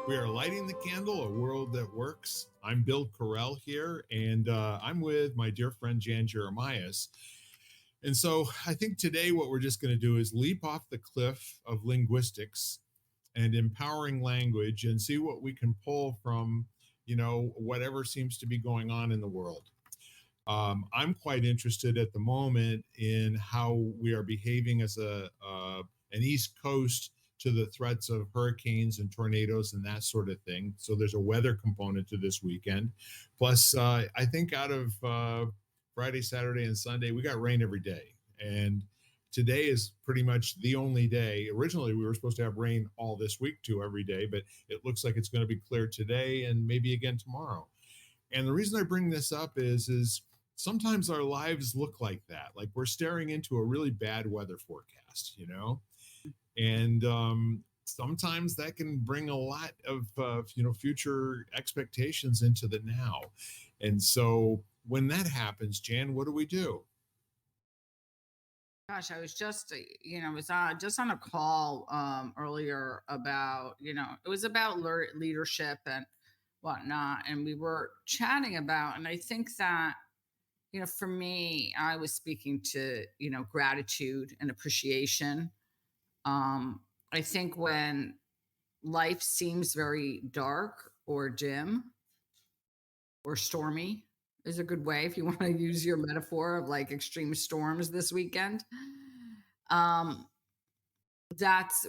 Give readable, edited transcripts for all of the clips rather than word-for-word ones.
We are lighting the candle, a world that works. I'm Bill Correll here, and I'm with my dear friend Jan Jeremias. And so I think today what we're just going to do is leap off the cliff of linguistics and empowering language and see what we can pull from, whatever seems to be going on in the world. I'm quite interested at the moment in how we are behaving as an East Coast to the threats of hurricanes and tornadoes and that sort of thing. So there's a weather component to this weekend. Plus, I think out of Friday, Saturday, and Sunday, we got rain every day. And today is pretty much the only day. Originally, we were supposed to have rain all this week too, every day, but it looks like it's going to be clear today and maybe again tomorrow. And the reason I bring this up is sometimes our lives look like that. Like we're staring into a really bad weather forecast. And sometimes that can bring a lot of future expectations into the now. And so when that happens, Jan, what do we do? Gosh, I was just, was just on a call earlier about, it was about leadership and whatnot, and we were chatting about, and I think that, for me, I was speaking to, gratitude and appreciation. I think when life seems very dark or dim or stormy is a good way if you want to use your metaphor of like extreme storms this weekend. Um, that's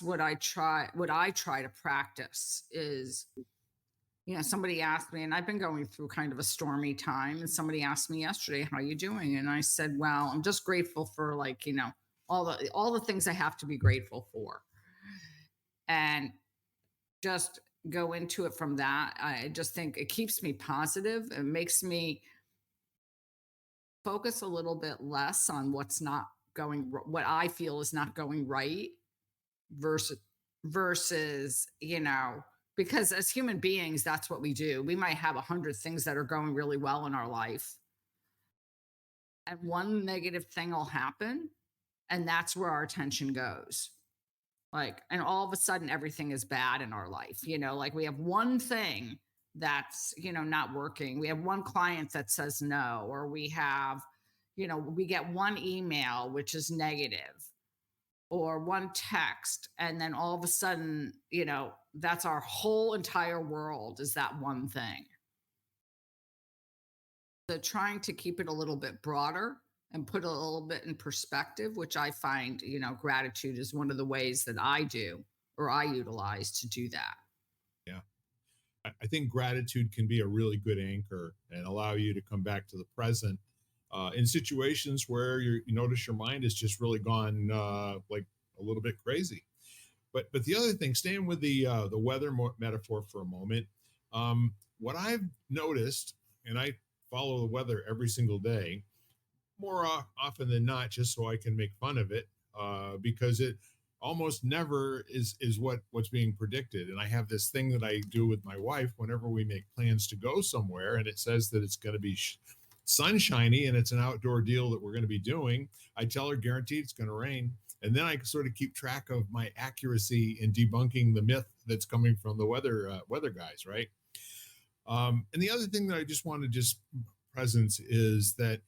what I try to practice is, somebody asked me, and I've been going through kind of a stormy time, and somebody asked me yesterday, how are you doing? And I said, well, I'm just grateful for, like, all the things I have to be grateful for. And just go into it from that. I just think it keeps me positive. It makes me focus a little bit less on what I feel is not going right versus, because as human beings, that's what we do. We might have 100 things that are going really well in our life, and one negative thing will happen, and that's where our attention goes. Like, and all of a sudden everything is bad in our life. Like we have one thing that's, not working. We have one client that says no, or we get one email which is negative, or one text, and then all of a sudden, that's our whole entire world, is that one thing. So trying to keep it a little bit broader and put a little bit in perspective, which I find, gratitude is one of the ways that I do, or I utilize to do that. Yeah. I think gratitude can be a really good anchor and allow you to come back to the present in situations where you notice your mind has just really gone like a little bit crazy. But the other thing, staying with the weather metaphor for a moment, what I've noticed, and I follow the weather every single day, more often than not, just so I can make fun of it, because it almost never is what's being predicted. And I have this thing that I do with my wife whenever we make plans to go somewhere, and it says that it's going to be sunshiny and it's an outdoor deal that we're going to be doing. I tell her guaranteed it's going to rain. And then I sort of keep track of my accuracy in debunking the myth that's coming from the weather guys, right? And the other thing that I just want to just presence is that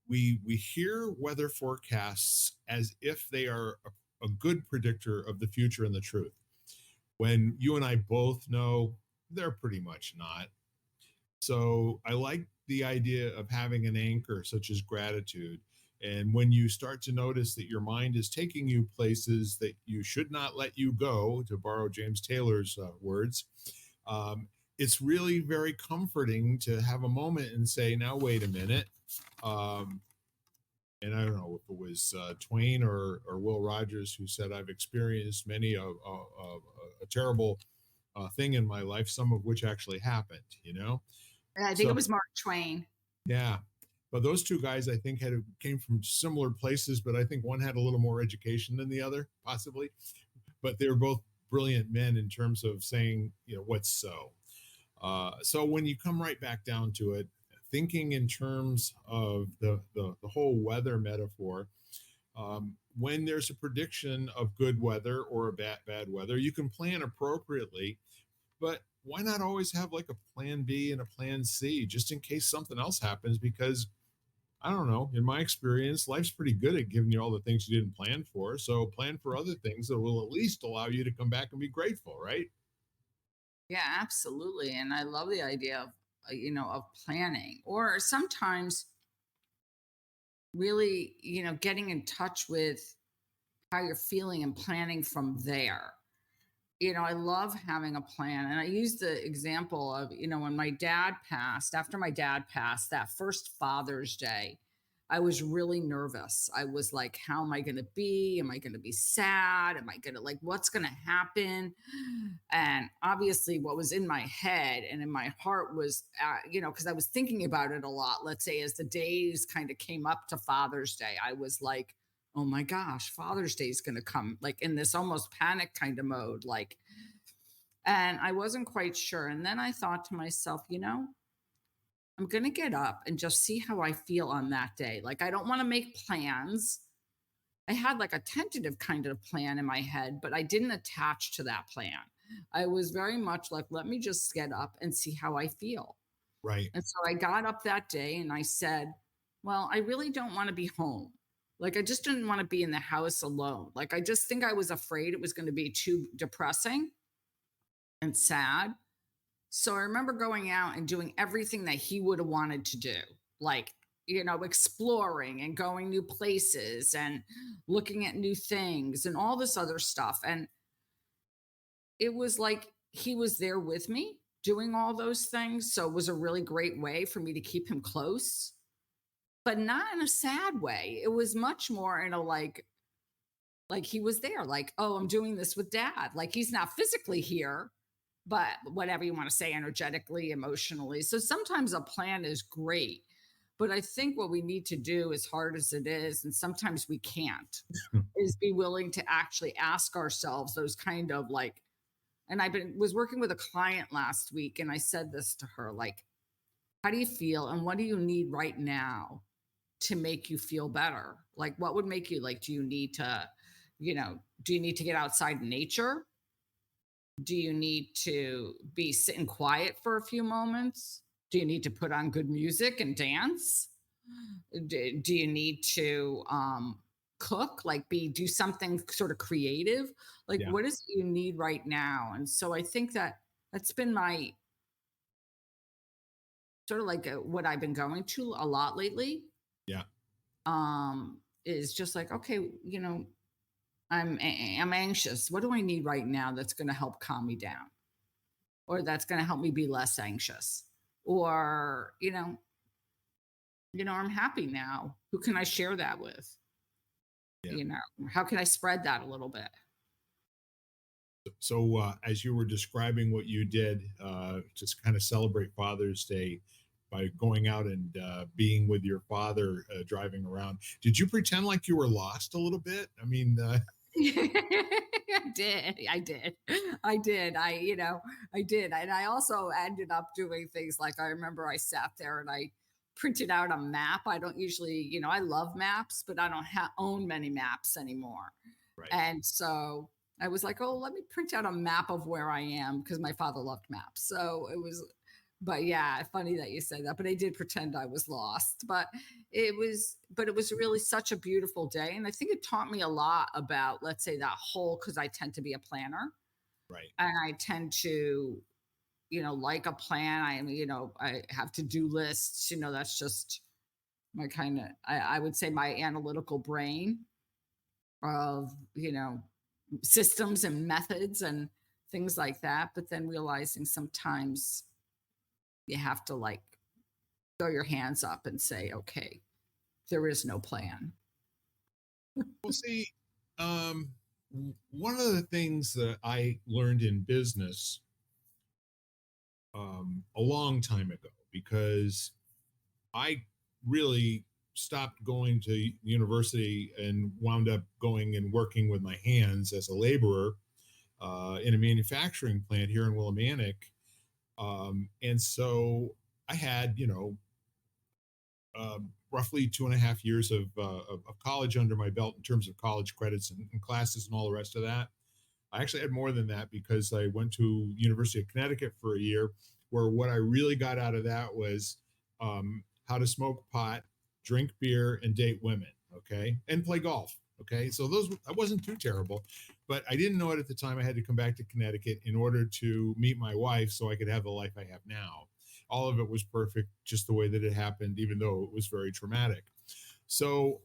we hear weather forecasts as if they are a good predictor of the future and the truth, when you and I both know they're pretty much not. So I like the idea of having an anchor such as gratitude. And when you start to notice that your mind is taking you places that you should not let you go, to borrow James Taylor's words, it's really very comforting to have a moment and say, now, wait a minute. And I don't know if it was Twain or Will Rogers who said, I've experienced many a terrible thing in my life, some of which actually happened. I think it So, was Mark Twain. yeah. But those two guys, I think, came from similar places, but I think one had a little more education than the other, possibly. But they were both brilliant men in terms of saying, what's so. So when you come right back down to it, thinking in terms of the whole weather metaphor, when there's a prediction of good weather or a bad weather, you can plan appropriately but why not always have like a plan B and a plan C just in case something else happens? Because I don't know, in my experience, life's pretty good at giving you all the things you didn't plan for. So plan for other things that will at least allow you to come back and be grateful, right? Yeah, absolutely. And I love the idea of, of planning, or sometimes really, getting in touch with how you're feeling and planning from there. I love having a plan. And I use the example of, when my dad passed, after my dad passed, that first Father's Day, I was really nervous. I was like, how am I going to be? Am I going to be sad? Am I going to like, what's going to happen? And obviously, what was in my head and in my heart was, because I was thinking about it a lot. Let's say as the days kind of came up to Father's Day, I was like, oh my gosh, Father's Day is going to come, like in this almost panic kind of mode. Like, and I wasn't quite sure. And then I thought to myself, I'm going to get up and just see how I feel on that day. Like, I don't want to make plans. I had like a tentative kind of plan in my head, but I didn't attach to that plan. I was very much like, let me just get up and see how I feel. Right. And so I got up that day and I said, well, I really don't want to be home. Like, I just didn't want to be in the house alone. Like, I just think I was afraid it was going to be too depressing and sad. So I remember going out and doing everything that he would have wanted to do, like, exploring and going new places and looking at new things and all this other stuff. And it was like he was there with me doing all those things. So it was a really great way for me to keep him close, but not in a sad way. It was much more in a like he was there, like, oh, I'm doing this with dad. Like, he's not physically here, but whatever you want to say, energetically, emotionally. So sometimes a plan is great. But I think what we need to do, as hard as it is, and sometimes we can't, is be willing to actually ask ourselves those kind of like, and was working with a client last week and I said this to her, like, how do you feel and what do you need right now to make you feel better? Like, what would make you like, do you need to, do you need to get outside in nature? Do you need to be sitting quiet for a few moments? Do you need to put on good music and dance? Do you need to cook, like do something sort of creative? Like, Yeah. what is it you need right now? And so I think that that's been my sort of like what I've been going to a lot lately. Yeah. Is just like, okay, I'm anxious. What do I need right now that's going to help calm me down, or that's going to help me be less anxious, or I'm happy now. Who can I share that with? Yeah. How can I spread that a little bit? So, as you were describing what you did, just kind of celebrate Father's Day by going out and being with your father, driving around, did you pretend like you were lost a little bit? I mean, I did. I did. I did. I did. And I also ended up doing things like, I remember I sat there and I printed out a map. I don't usually, I love maps, but I don't own many maps anymore. right. And so I was like, oh, let me print out a map of where I am, because my father loved maps. So it was, but yeah, funny that you say that. But I did pretend I was lost. But it was really such a beautiful day. And I think it taught me a lot about, let's say, that whole, because I tend to be a planner Right. and I tend to, like a plan. I have to do lists, that's just my kind of, I would say my analytical brain of, systems and methods and things like that. But then realizing sometimes you have to like throw your hands up and say, okay, there is no plan. Well, see, one of the things that I learned in business a long time ago, because I really stopped going to university and wound up going and working with my hands as a laborer in a manufacturing plant here in Willimantic. And so I had, roughly 2.5 years of college under my belt in terms of college credits and classes and all the rest of that. I actually had more than that because I went to University of Connecticut for a year, where what I really got out of that was how to smoke pot, drink beer, and date women. Okay, and play golf. Okay, so those that wasn't too terrible, but I didn't know it at the time. I had to come back to Connecticut in order to meet my wife, so I could have the life I have now. All of it was perfect, just the way that it happened, even though it was very traumatic. So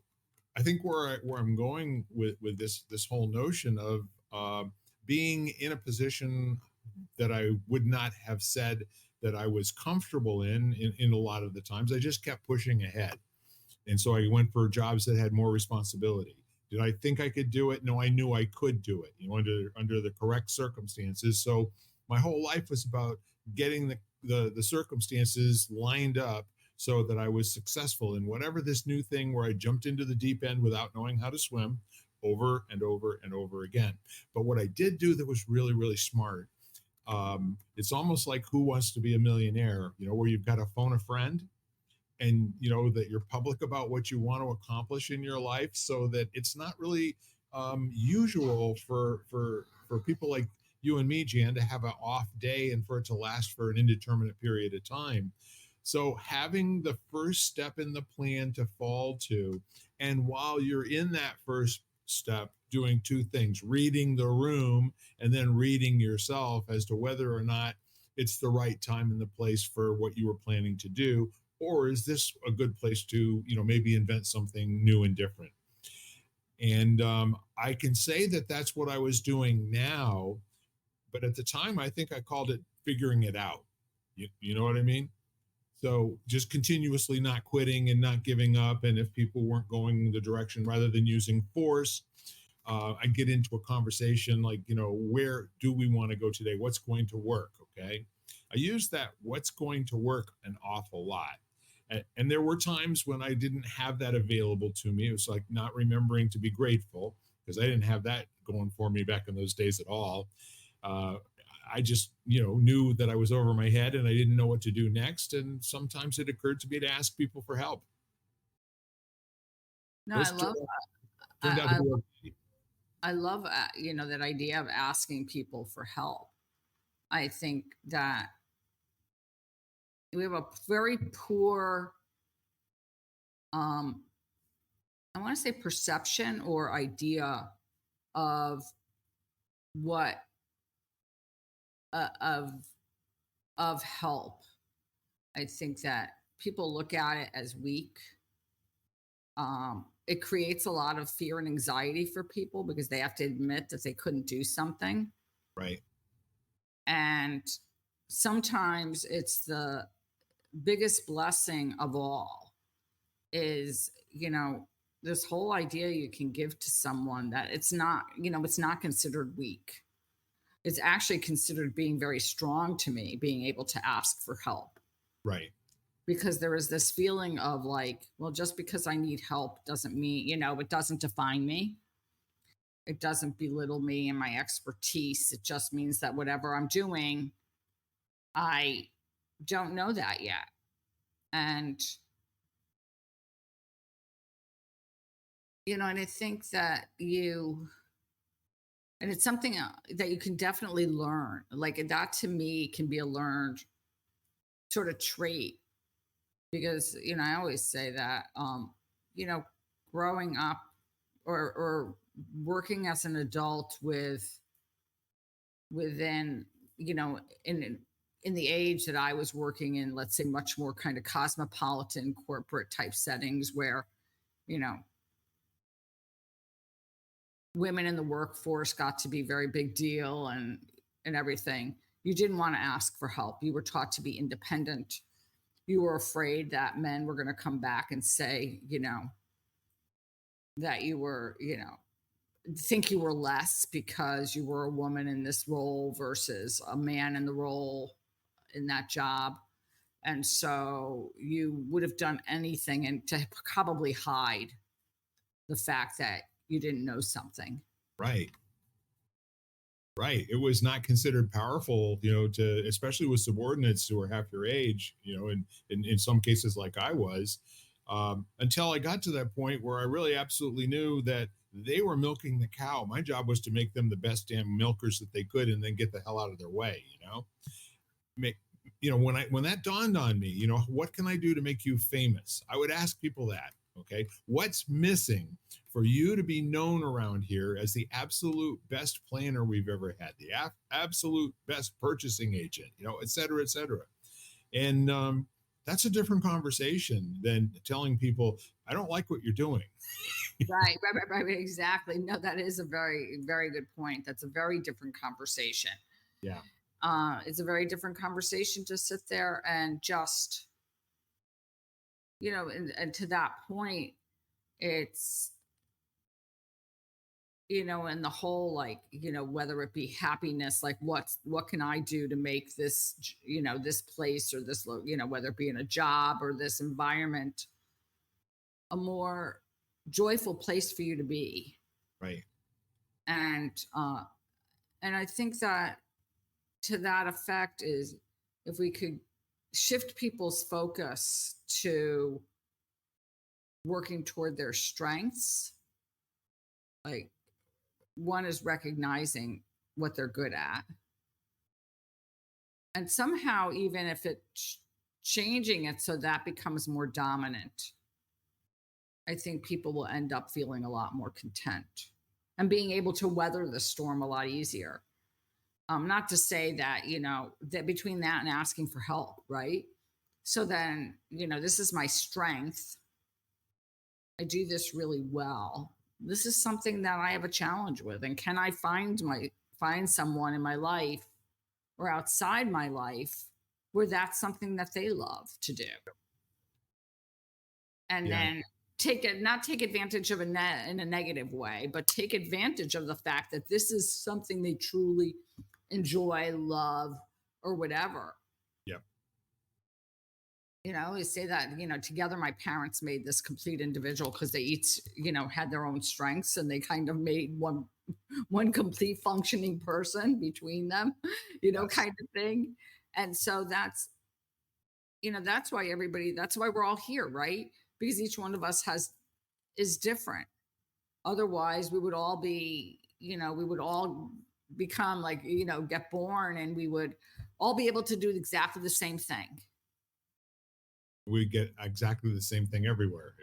I think where I'm going with this whole notion of being in a position that I would not have said that I was comfortable in a lot of the times, I just kept pushing ahead, and so I went for jobs that had more responsibility. Did I think I could do it? No, I knew I could do it, under the correct circumstances. So my whole life was about getting the circumstances lined up so that I was successful in whatever this new thing where I jumped into the deep end without knowing how to swim over and over and over again. But what I did do that was really, really smart, it's almost like Who Wants to Be a Millionaire, where you've got to phone a friend, and that you're public about what you want to accomplish in your life, so that it's not really usual for people like you and me, Jan, to have an off day and for it to last for an indeterminate period of time. So having the first step in the plan to fall to, and while you're in that first step, doing two things: reading the room and then reading yourself as to whether or not it's the right time and the place for what you were planning to do, or is this a good place to maybe invent something new and different. And I can say that that's what I was doing now, but at the time I think I called it figuring it out. You know what I mean? So just continuously not quitting and not giving up, and if people weren't going the direction, rather than using force, I get into a conversation like, where do we want to go today? What's going to work? Okay. I use that what's going to work an awful lot. And there were times when I didn't have that available to me. It was like not remembering to be grateful, because I didn't have that going for me back in those days at all. Uh, I just, knew that I was over my head and I didn't know what to do next. And sometimes it occurred to me to ask people for help. No, I Those love turned out to I be okay. I love that idea of asking people for help. I think that we have a very poor, um I want to say, perception or idea of what uh, of of help. I think that people look at it as weak. It creates a lot of fear and anxiety for people because they have to admit that they couldn't do something. Right. And sometimes it's the biggest blessing of all is, this whole idea you can give to someone that it's not considered weak. It's actually considered being very strong to me, being able to ask for help, Right. because there is this feeling of like, well, just because I need help doesn't mean, it doesn't define me. It doesn't belittle me and my expertise. It just means that whatever I'm doing, I don't know that yet. And, and I think that and it's something that you can definitely learn. Like that to me can be a learned sort of trait, because, I always say that, you know, growing up or working as an adult within, in the age that I was working in, let's say, much more kind of cosmopolitan corporate type settings where, you know, women in the workforce got to be a very big deal and everything. You didn't want to ask for help. You were taught to be independent. You were afraid that men were going to come back and say, that you were, think you were less because you were a woman in this role versus a man in the role in that job. And so you would have done anything and to probably hide the fact that you didn't know something. Right. Right. It was not considered powerful, to, especially with subordinates who were half your age, and in some cases like I was, until I got to that point where I really absolutely knew that They were milking the cow. My job was to make them the best damn milkers that they could and then get the hell out of their way, you know? Make when that dawned on me, what can I do to make you famous? I would ask people that. Okay, what's missing for you to be known around here as the absolute best planner we've ever had, the absolute best purchasing agent, et cetera, et cetera. And that's a different conversation than telling people, I don't like what you're doing. Right. Exactly. No, that is a very, very good point. That's a very different conversation. Yeah. It's a very different conversation to sit there and just, and to that point, it's, and the whole, like, whether it be happiness, like what can I do to make this, this place or this, whether it be in a job or this environment, a more joyful place for you to be. Right. And I think that to that effect is if we could shift people's focus to working toward their strengths, like one is recognizing what they're good at, and somehow even if it's changing it so that becomes more dominant, I think people will end up feeling a lot more content and being able to weather the storm a lot easier. Not to say that, that between that and asking for help, right? So then, this is my strength. I do this really well. This is something that I have a challenge with. And can I find someone in my life or outside my life where that's something that they love to do? And Yeah. then not take advantage of in a negative way, but take advantage of the fact that this is something they truly enjoy, love, or whatever. Yep. We say that, together my parents made this complete individual because they each, had their own strengths and they kind of made one complete functioning person between them, Yes. kind of thing. And so that's why we're all here, right? Because each one of us is different. Otherwise, we would all become like, get born and we would all be able to do exactly the same thing. We get exactly the same thing everywhere.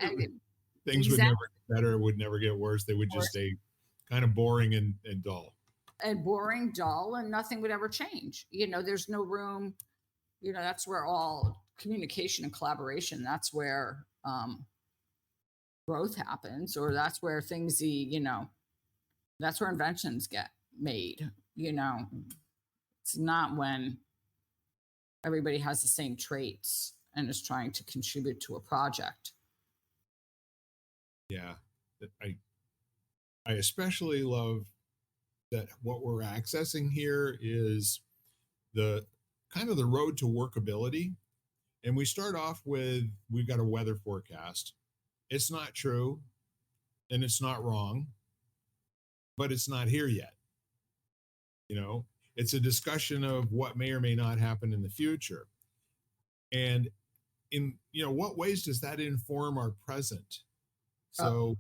And Things would never get better, would never get worse. They would just stay kind of boring and dull. And boring, dull, and nothing would ever change. There's no room. That's where all communication and collaboration, that's where growth happens, or that's where that's where inventions get made. It's not when everybody has the same traits and is trying to contribute to a project. Yeah. I especially love that what we're accessing here is the kind of the road to workability. And we start off with, we've got a weather forecast. It's not true and it's not wrong, but it's not here yet. It's a discussion of what may or may not happen in the future. And in, what ways does that inform our present? So,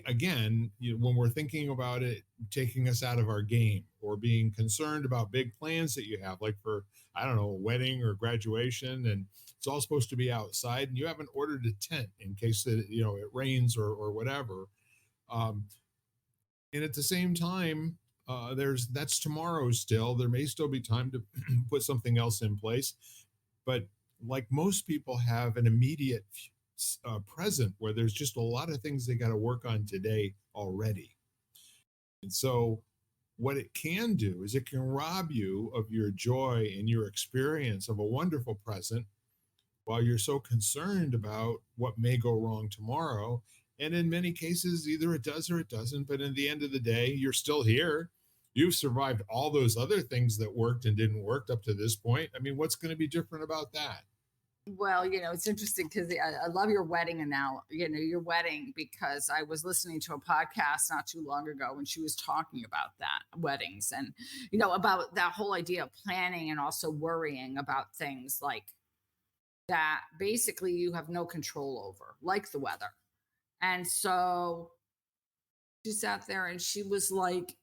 again, when we're thinking about it, taking us out of our game or being concerned about big plans that you have, like for, I don't know, a wedding or graduation, and it's all supposed to be outside and you haven't ordered a tent in case that, it rains or whatever. And at the same time, that's tomorrow still. There may still be time to put something else in place. But like most people have an immediate present where there's just a lot of things they got to work on today already. And so what it can do is it can rob you of your joy and your experience of a wonderful present while you're so concerned about what may go wrong tomorrow. And in many cases, either it does or it doesn't. But in the end of the day, you're still here. You've survived all those other things that worked and didn't work up to this point. I mean, what's going to be different about that? Well, it's interesting because I love your wedding and now, your wedding, because I was listening to a podcast not too long ago when she was talking about that weddings and, about that whole idea of planning and also worrying about things like that basically you have no control over, like the weather. And so she sat there and she was like,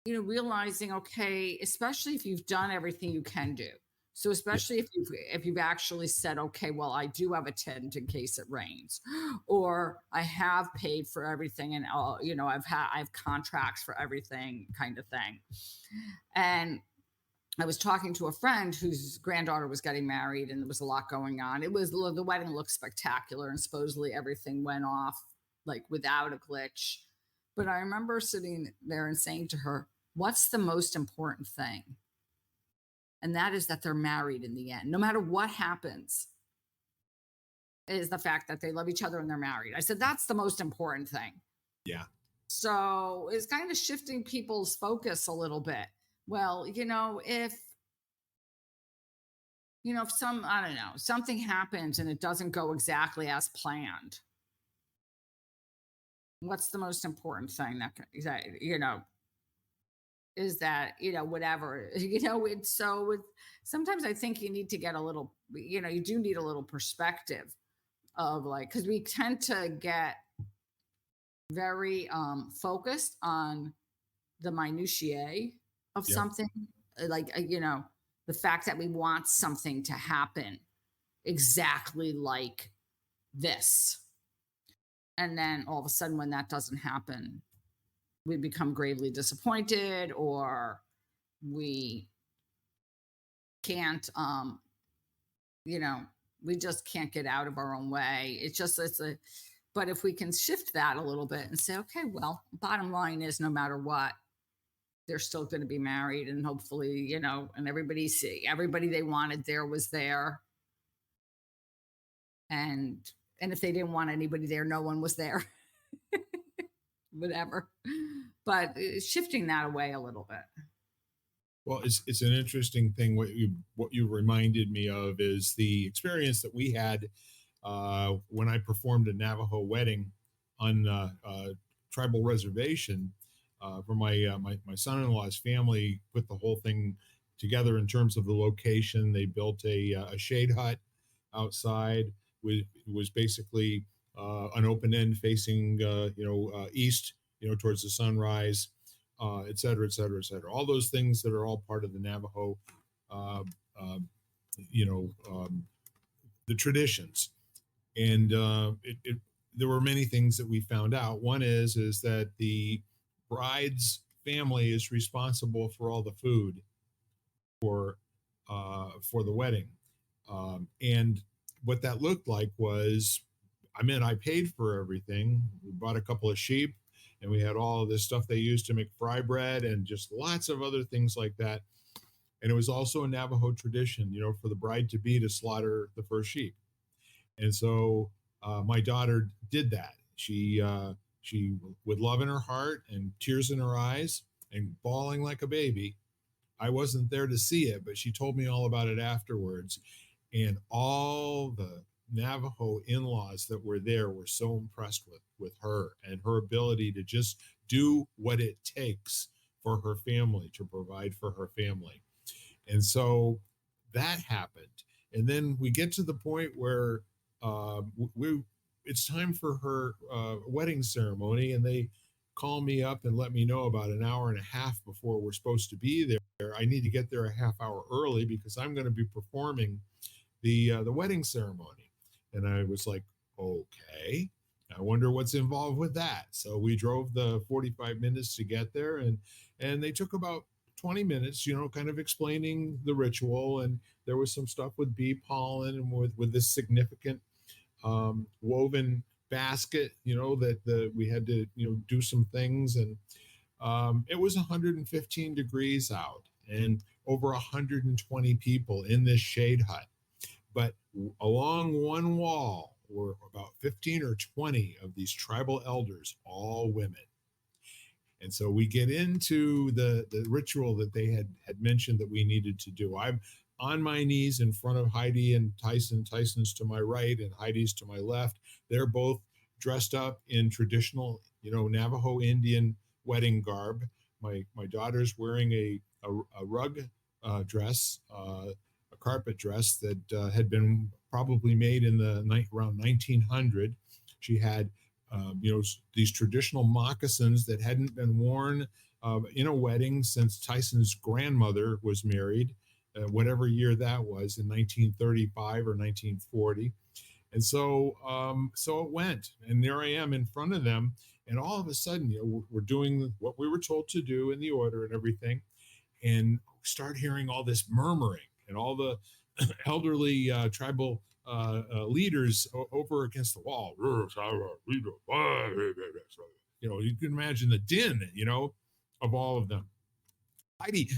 realizing, okay, especially if you've done everything you can do. So Yeah. especially if you've actually said, okay, well, I do have a tent in case it rains, or I have paid for everything, and I have contracts for everything, kind of thing. And I was talking to a friend whose granddaughter was getting married, and there was a lot going on. The wedding looked spectacular, and supposedly everything went off like without a glitch. But I remember sitting there and saying to her, "What's the most important thing?" And that is that they're married in the end. No matter what happens, is the fact that they love each other and they're married. I said, that's the most important thing. Yeah. So it's kind of shifting people's focus a little bit. Well, if I don't know, something happens and it doesn't go exactly as planned, what's the most important thing is that, whatever, sometimes I think you need to get a little, you do need a little perspective of, like, because we tend to get very focused on the minutiae of Yep. something, like, the fact that we want something to happen exactly like this. And then all of a sudden, when that doesn't happen, we become gravely disappointed, or we can't, you know, we just can't get out of our own way. But if we can shift that a little bit and say, okay, well, bottom line is, no matter what, they're still going to be married, and hopefully, and everybody they wanted there was there. And if they didn't want anybody there, no one was there. Whatever. But shifting that away a little bit. Well, it's an interesting thing. What you reminded me of is the experience that we had when I performed a Navajo wedding on tribal reservation. For my son-in-law's family put the whole thing together in terms of the location. They built a shade hut outside. It was basically an open end facing east, towards the sunrise, et cetera, et cetera, et cetera. All those things that are all part of the Navajo, uh, uh, you know, um, the traditions. And there were many things that we found out. One is that the bride's family is responsible for all the food for for the wedding, and what that looked like was, I paid for everything. We bought a couple of sheep, and we had all of this stuff they used to make fry bread and just lots of other things like that. And it was also a Navajo tradition, for the bride to be to slaughter the first sheep. And so my daughter did that. She, with love in her heart and tears in her eyes and bawling like a baby. I wasn't there to see it, but she told me all about it afterwards. And all the Navajo in-laws that were there were so impressed with her and her ability to just do what it takes for her family, to provide for her family. And so that happened. And then we get to the point where we it's time for her wedding ceremony, and they call me up and let me know about an hour and a half before we're supposed to be there. I need to get there a half hour early because I'm going to be performing the wedding ceremony. And I was like, okay, I wonder what's involved with that. So we drove the 45 minutes to get there, and they took about 20 minutes, kind of explaining the ritual. And there was some stuff with bee pollen and with this significant woven basket, that we had to, do some things. And it was 115 degrees out and over 120 people in this shade hut. But along one wall were about 15 or 20 of these tribal elders, all women. And so we get into the ritual that they had mentioned that we needed to do. I'm on my knees in front of Heidi and Tyson. Tyson's to my right and Heidi's to my left. They're both dressed up in traditional, Navajo Indian wedding garb. My daughter's wearing a rug dress, a carpet dress that had been probably made in the night around 1900. She had, these traditional moccasins that hadn't been worn in a wedding since Tyson's grandmother was married, whatever year that was, in 1935 or 1940. And so it went, and there I am in front of them, and all of a sudden, we're doing what we were told to do in the order and everything, and start hearing all this murmuring and all the elderly tribal leaders over against the wall. You can imagine the din, of all of them. Heidi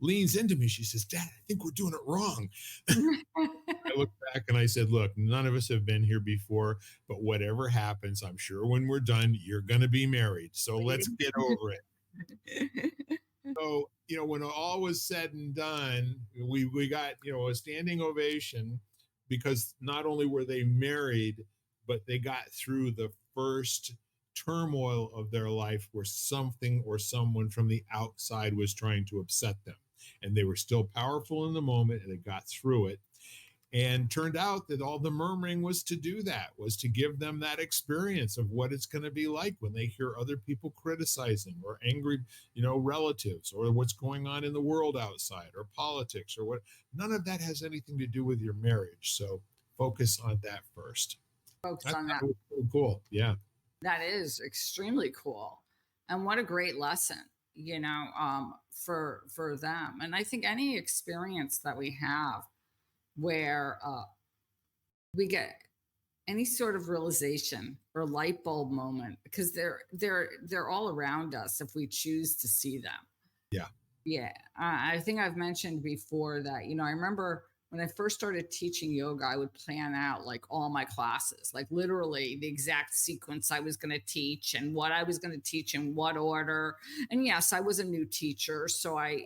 leans into me. She says, "Dad, I think we're doing it wrong." I looked back and I said, "Look, none of us have been here before, but whatever happens, I'm sure when we're done, you're going to be married. So let's get over it." So, when all was said and done, we got, a standing ovation, because not only were they married, but they got through the first turmoil of their life where something or someone from the outside was trying to upset them. And they were still powerful in the moment, and they got through it. And turned out that all the murmuring was to do that, was to give them that experience of what it's going to be like when they hear other people criticizing, or angry, relatives, or what's going on in the world outside, or politics, or what. None of that has anything to do with your marriage. So focus on that first. Focus I on thought that. it was so cool. Yeah. That is extremely cool. And what a great lesson, for them. And I think any experience that we have where we get any sort of realization or light bulb moment, because they're all around us if we choose to see them. Yeah. Yeah, I think I've mentioned before that, I remember when I first started teaching yoga, I would plan out like all my classes, like literally the exact sequence I was going to teach and what I was going to teach in what order. And yes, I was a new teacher, so I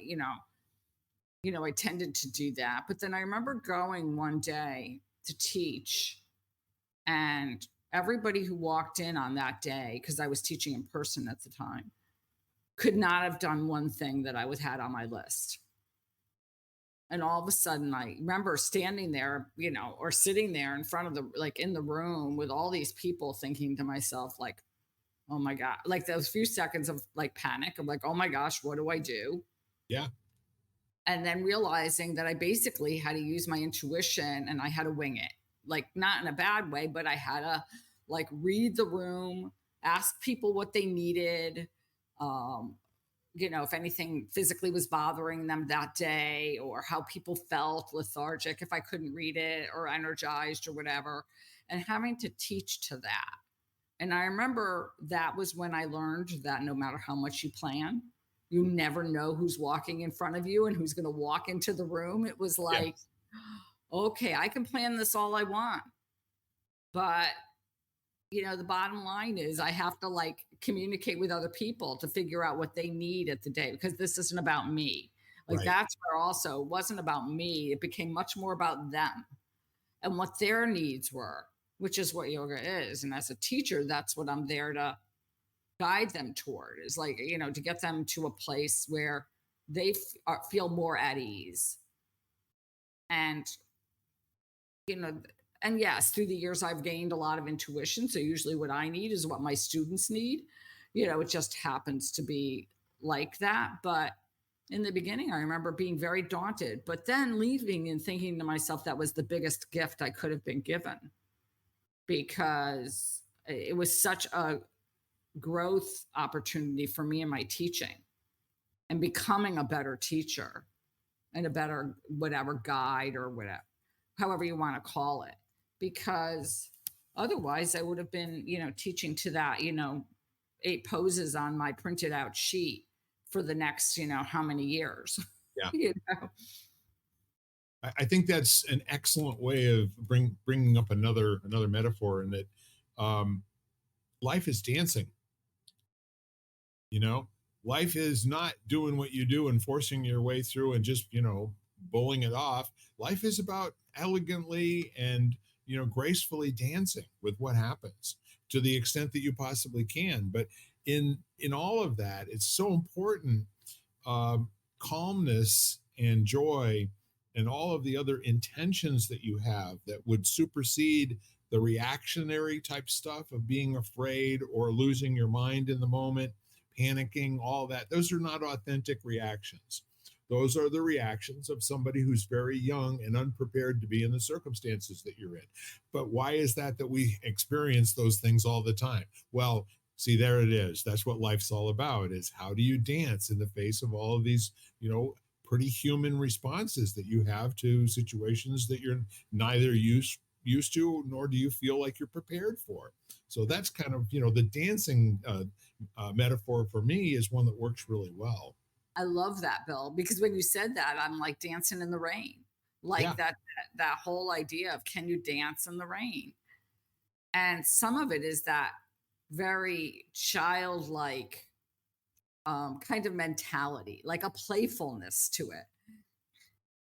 tended to do that. But then I remember going one day to teach, and everybody who walked in on that day, because I was teaching in person at the time, could not have done one thing that I was had on my list. And all of a sudden, I remember standing there, or sitting there in front of in the room with all these people, thinking to myself, like, oh my God, like those few seconds of like panic. I'm like, oh my gosh, what do I do? Yeah. And then realizing that I basically had to use my intuition and I had to wing it, like not in a bad way, but I had to like read the room, ask people what they needed, um, if anything physically was bothering them that day, or how people felt lethargic if I couldn't read it, or energized or whatever, and having to teach to that. And I remember that was when I learned that no matter how much you plan, you never know who's walking in front of you and who's going to walk into the room. It was Yeah. like, okay, I can plan this all I want, but the bottom line is I have to like communicate with other people to figure out what they need at the day, because this isn't about me. Like Right. that's where also it wasn't about me. It became much more about them and what their needs were, which is what yoga is. And as a teacher, that's what I'm there to guide them toward, is like, to get them to a place where they feel more at ease. And, you know, and yes, through the years, I've gained a lot of intuition. So usually what I need is what my students need. It just happens to be like that. But in the beginning, I remember being very daunted, but then leaving and thinking to myself that was the biggest gift I could have been given, because it was such a growth opportunity for me in my teaching and becoming a better teacher and a better whatever guide or whatever, however you want to call it. Because otherwise I would have been, teaching to that, 8 poses on my printed out sheet for the next, how many years. Yeah. you know? I think that's an excellent way of bringing up another metaphor, in that life is dancing. Life is not doing what you do and forcing your way through and just bowling it off. Life is about elegantly and gracefully dancing with what happens, to the extent that you possibly can. But in all of that, it's so important, calmness and joy and all of the other intentions that you have that would supersede the reactionary type stuff of being afraid or losing your mind in the moment, panicking, all that, those are not authentic reactions. Those are the reactions of somebody who's very young and unprepared to be in the circumstances that you're in. But why is that we experience those things all the time? Well, see, there it is. That's what life's all about, is how do you dance in the face of all of these, pretty human responses that you have to situations that you're neither used to, nor do you feel like you're prepared for. So that's kind of, the dancing metaphor for me is one that works really well. I love that, Bill, because when you said that, I'm like dancing in the rain. Yeah. Like that whole idea of can you dance in the rain? And some of it is that very childlike kind of mentality, like a playfulness to it.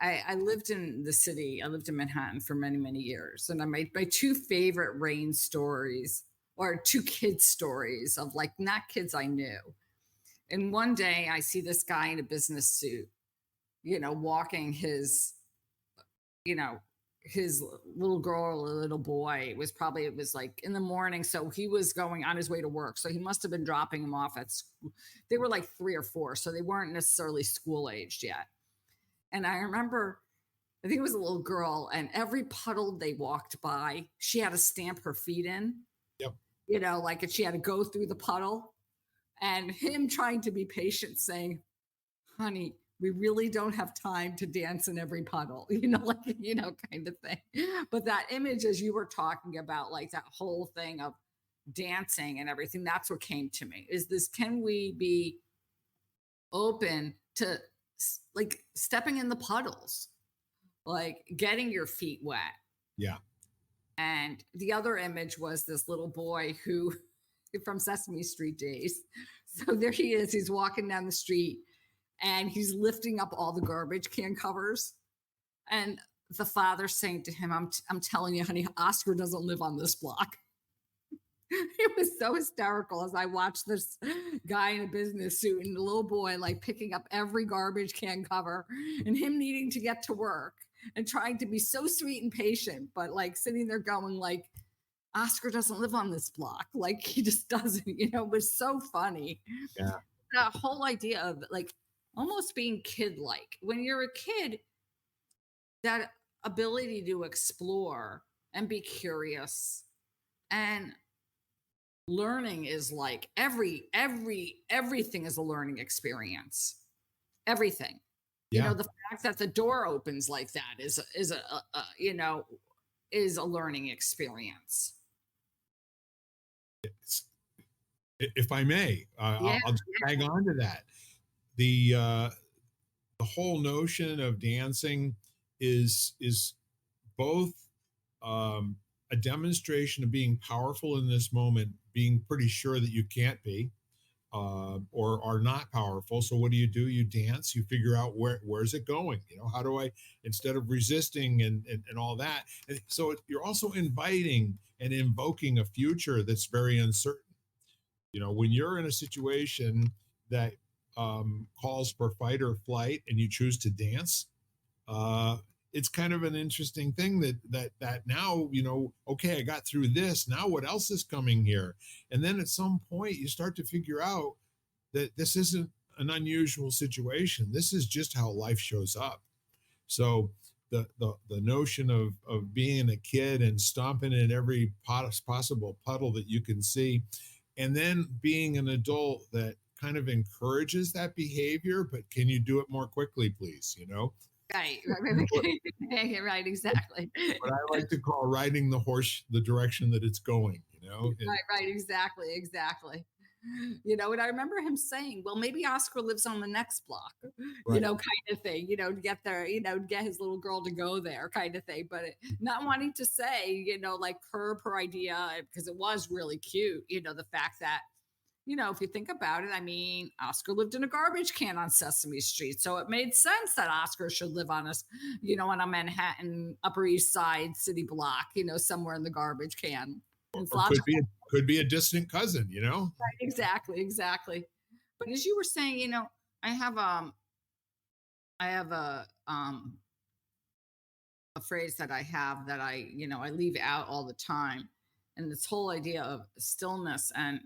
I lived in the city. I lived in Manhattan for many, many years. And I made my two favorite rain stories, or two kids stories of like not kids I knew. And one day I see this guy in a business suit, walking you know, his little girl or little boy. It was like in the morning. So he was going on his way to work. So he must have been dropping him off at school. They were like 3 or 4. So they weren't necessarily school aged yet. And I remember, I think it was a little girl, and every puddle they walked by, she had to stamp her feet in, Yep. like if she had to go through the puddle, and him trying to be patient, saying, honey, we really don't have time to dance in every puddle, kind of thing. But that image, as you were talking about, like that whole thing of dancing and everything, that's what came to me is this: can we be open to like stepping in the puddles, like getting your feet wet? Yeah. And the other image was this little boy who, from Sesame Street days. So there he is. He's walking down the street and he's lifting up all the garbage can covers. And the father saying to him, I'm telling you, honey, Oscar doesn't live on this block. It was so hysterical as I watched this guy in a business suit and the little boy like picking up every garbage can cover and him needing to get to work and trying to be so sweet and patient, but like sitting there going like, Oscar doesn't live on this block. Like he just doesn't, it was so funny. Yeah. That whole idea of like almost being kid like. When you're a kid, that ability to explore and be curious and learning is like everything is a learning experience. Everything. Yeah. The fact that the door opens like that is a learning experience. If I may, Yeah. I'll just tag on to that. The whole notion of dancing is both a demonstration of being powerful in this moment, being pretty sure that you can't be, or are not powerful. So what do? You dance. You figure out where's it going. How do I, instead of resisting and all that. And so you're also inviting and invoking a future that's very uncertain. When you're in a situation that calls for fight or flight, and you choose to dance, it's kind of an interesting thing that now, okay, I got through this. Now what else is coming here? And then at some point you start to figure out that this isn't an unusual situation. This is just how life shows up. So the notion of being a kid and stomping in every possible puddle that you can see, and then being an adult that kind of encourages that behavior, but can you do it more quickly, please? Right, What, right, exactly. what I like to call riding the horse the direction that it's going. Right, exactly, exactly. And I remember him saying, well, maybe Oscar lives on the next block, Right. kind of thing, to get there, get his little girl to go there kind of thing. But not wanting to say, like curb her idea, because it was really cute, the fact that, if you think about it, I mean, Oscar lived in a garbage can on Sesame Street. So it made sense that Oscar should live on on a Manhattan Upper East Side city block, somewhere in the garbage can. It's Or logical. could be a distant cousin. Right, exactly, exactly. But as you were saying, I have I have a a phrase that I have that I leave out all the time. And this whole idea of stillness and,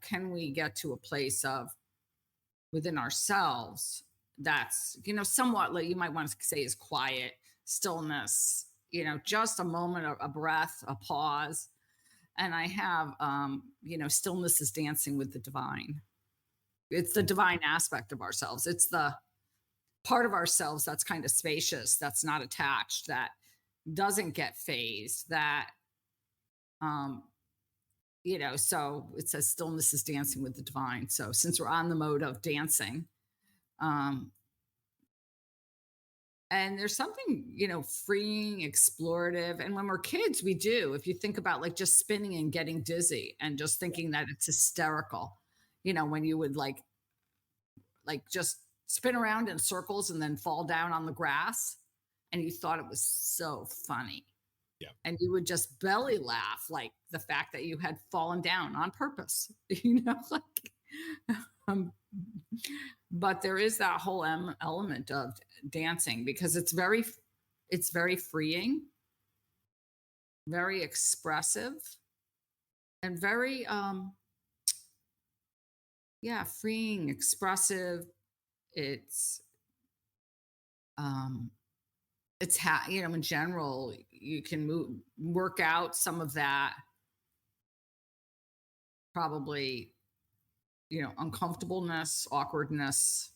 can we get to a place of within ourselves that's, somewhat like you might want to say is quiet, stillness, just a moment, a breath, a pause. And I have, stillness is dancing with the divine. It's the divine aspect of ourselves. It's the part of ourselves that's kind of spacious, that's not attached, that doesn't get phased, that um so it says stillness is dancing with the divine. So since we're on the mode of dancing, um and there's something, freeing, explorative. And when we're kids, we do. If you think about like just spinning and getting dizzy and just thinking that it's hysterical, when you would like just spin around in circles and then fall down on the grass, and you thought it was so funny. Yeah. And you would just belly laugh, like the fact that you had fallen down on purpose, like um, but there is that whole element of dancing because it's very freeing, very expressive, and very yeah, freeing, expressive. It's um in general, you can work out some of that probably, uncomfortableness, awkwardness.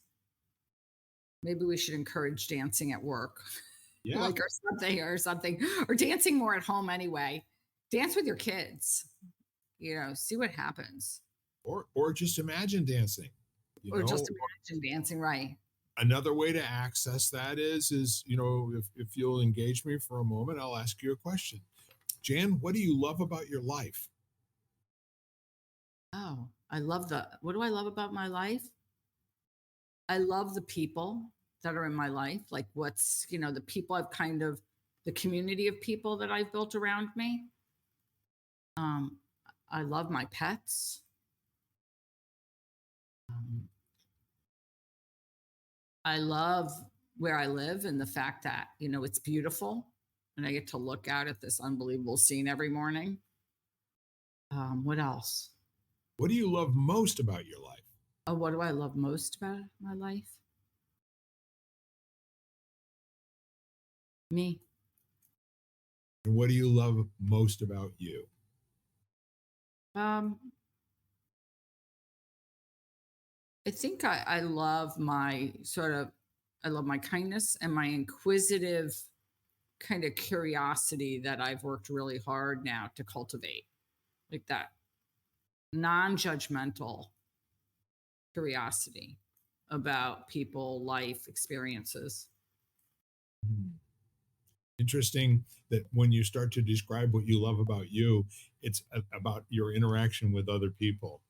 Maybe we should encourage dancing at work, Yeah. like or dancing more at home anyway. Dance with your kids, see what happens. Or just imagine dancing, you Or just know. imagine dancing, right? Another way to access that is if you'll engage me for a moment, I'll ask you a question. Jan, what do you love about your life? Oh, what do I love about my life? I love the people that are in my life. Like the people the community of people that I've built around me. Um, I love my pets. Um, I love where I live and the fact that, it's beautiful and I get to look out at this unbelievable scene every morning. What else? What do you love most about your life? Oh, what do I love most about my life? Me. And what do you love most about you? Um, I think I love I love my kindness and my inquisitive kind of curiosity that I've worked really hard now to cultivate, like that non-judgmental curiosity about people, life, experiences. Hmm. Interesting that when you start to describe what you love about you, it's about your interaction with other people.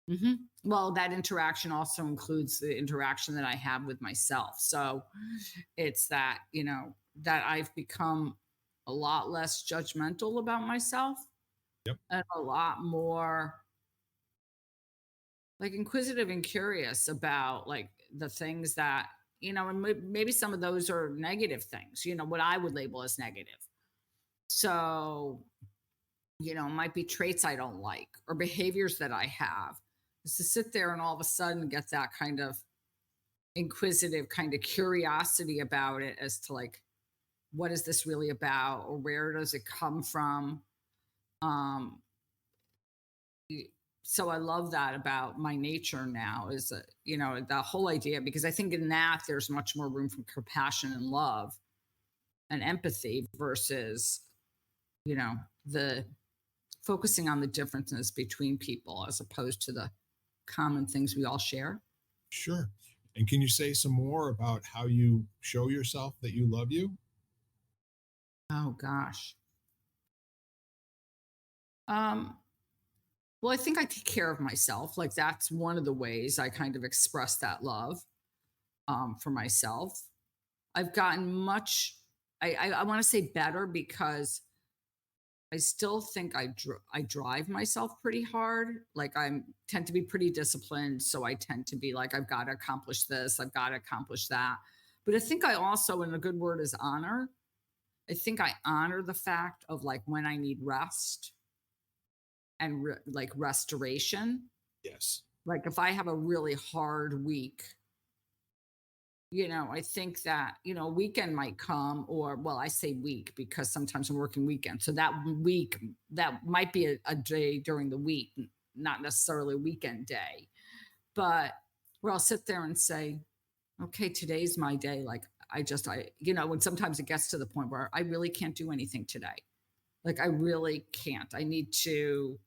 hmm Well, that interaction also includes the interaction that I have with myself. So it's that, that I've become a lot less judgmental about myself Yep. and a lot more like inquisitive and curious about like the things that, and maybe some of those are negative things, what I would label as negative. So, it might be traits I don't like or behaviors that I have. Is to sit there and all of a sudden get that kind of inquisitive kind of curiosity about it as to like, what is this really about or where does it come from? Um, y- so I love that about my nature now is that, the whole idea, because I think in that there's much more room for compassion and love and empathy versus, the focusing on the differences between people as opposed to the common things we all share. Sure. And can you say some more about how you show yourself that you love you? Oh gosh. Um, well, I think I take care of myself. Like that's one of the ways I kind of express that love for myself. I've gotten much. I want to say better because I still think I drive myself pretty hard. Like I tend to be pretty disciplined, so I tend to be like I've got to accomplish this, I've got to accomplish that. But I think I also, and a good word is honor. I think I honor the fact of like when I need rest and like restoration. Yes. Like if I have a really hard week, I think that, weekend might come, or, well, I say week because sometimes I'm working weekends. So that week, that might be a day during the week, not necessarily a weekend day, but where I'll sit there and say, okay, today's my day. Like when sometimes it gets to the point where I really can't do anything today. Like I really can't. I need to